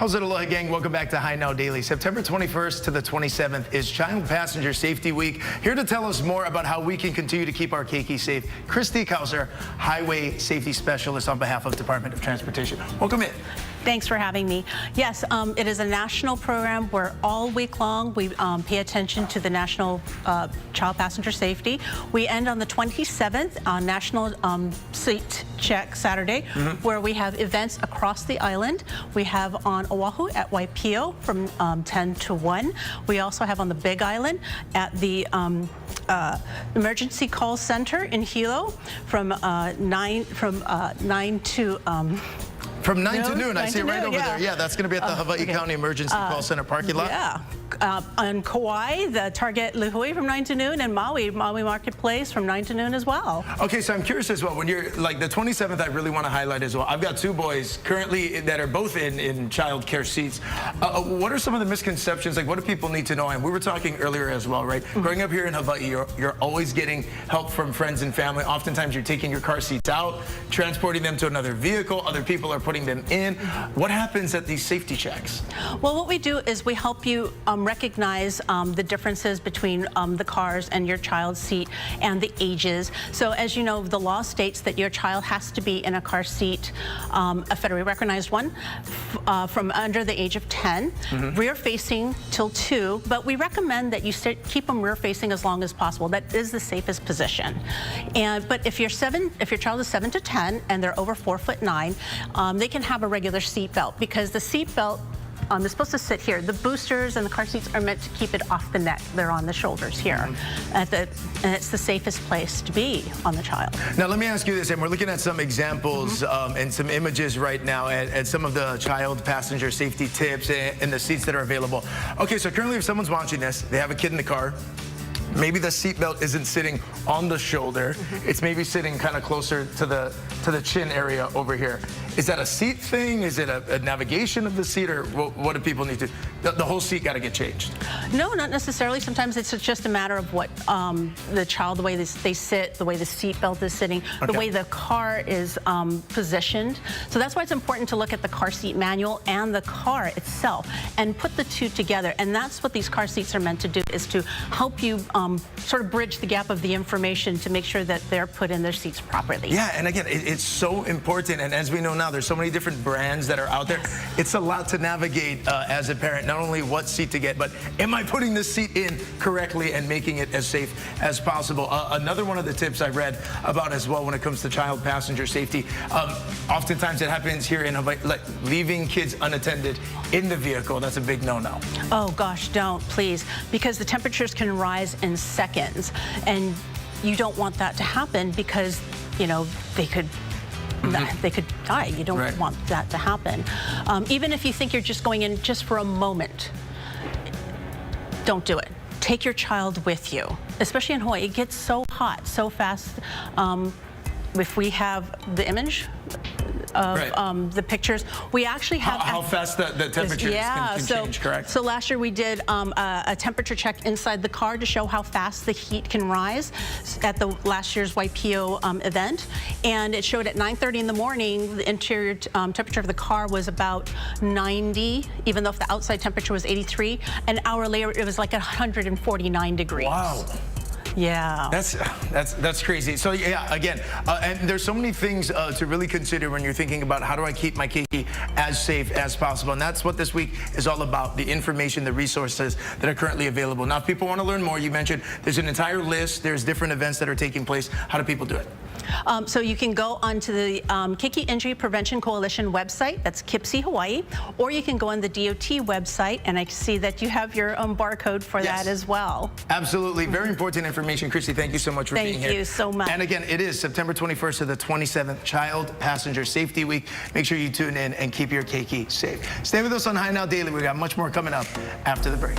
How's it, aloha gang? Welcome back to High Now Daily. September 21st to the 27th is Child Passenger Safety Week. Here to tell us more about how we can continue to keep our keiki safe, Christy Kauser, Highway Safety Specialist on behalf of Department of Transportation. Welcome in. Thanks for having me. Yes, it is a national program where all week long we pay attention to the national child passenger safety. We end on the 27th on National Seat Check Saturday, where we have events across the island. We have on Oahu at Waipio from 10 to 1. We also have on the Big Island at the Emergency Call Center in Hilo from 9 to From 9 to noon. I see it right over there. Yeah, that's going to be at the Hawaii County Emergency Call Center parking lot. Yeah. On Kauai, the Target Lihue from 9 to noon, and Maui Marketplace from 9 to noon as well. Okay, so I'm curious as well, when you're like the 27th, I really want to highlight as well. I've got two boys currently that are both in child care seats. What are some of the misconceptions? Like, what do people need to know? And we were talking earlier as well, right? Growing up here in Hawaii, you're always getting help from friends and family. Oftentimes, you're taking your car seats out, transporting them to another vehicle. Other people are putting them in. What happens at these safety checks? Well, what we do is we help you recognize the differences between the cars and your child's seat and the ages. So as you know, the law states that your child has to be in a car seat, a federally recognized one, from under the age of 10, rear facing till 2, but we recommend that you keep them rear facing as long as possible. That is the safest position. But if your child is 7 to 10 and they're over 4'9", they can have a regular seat belt, because the seat belt is supposed to sit here. The boosters and the car seats are meant to keep it off the neck. They're on the shoulders here. And it's the safest place to be on the child. Now, let me ask you this, and we're looking at some examples and some images right now and some of the child passenger safety tips and the seats that are available. Okay, so currently if someone's watching this, they have a kid in the car, maybe the seatbelt isn't sitting on the shoulder. It's maybe sitting kind of closer to the chin area over here. Is that a seat thing? Is it a navigation of the seat, or what do people need to? The whole seat got to get changed? No, not necessarily. Sometimes it's just a matter of what the child, the way they sit, the way the seat belt is sitting, the way the car is positioned. So that's why it's important to look at the car seat manual and the car itself and put the two together. And that's what these car seats are meant to do, is to help you sort of bridge the gap of the information to make sure that they're put in their seats properly. Yeah, and again, it's so important. And as we know now, there's so many different brands that are out there. It's a lot to navigate as a parent, not only what seat to get, but am I putting this seat in correctly and making it as safe as possible? Another one of the tips I read about as well when it comes to child passenger safety, oftentimes it happens here in Hawaii, like leaving kids unattended in the vehicle. That's a big no-no. Oh gosh, don't, please, because the temperatures can rise in seconds, and you don't want that to happen, because, you know, they could die. You don't want that to happen. Even if you think you're just going in just for a moment, don't do it. Take your child with you, especially in Hawaii. It gets so hot so fast. If we have the image of the pictures, we actually have how fast the temperatures can change, correct? So last year we did a temperature check inside the car to show how fast the heat can rise at the last year's Waipio event, and it showed at 9:30 in the morning the interior temperature of the car was about 90, even though if the outside temperature was 83. An hour later it was like 149 degrees. Wow. Yeah. That's crazy. So yeah, again, and there's so many things to really consider when you're thinking about how do I keep my keiki as safe as possible. And that's what this week is all about, the information, the resources that are currently available. Now, if people want to learn more, you mentioned there's an entire list, there's different events that are taking place. How do people do it? So you can go onto the Keiki Injury Prevention Coalition website, that's KIPSI Hawaii, or you can go on the DOT website, and I see that you have your barcode for that as well. Absolutely. Very important information. Christy, thank you so much for being here. Thank you so much. And again, it is September 21st to the 27th, Child Passenger Safety Week. Make sure you tune in and keep your keiki safe. Stay with us on High Now Daily. We got much more coming up after the break.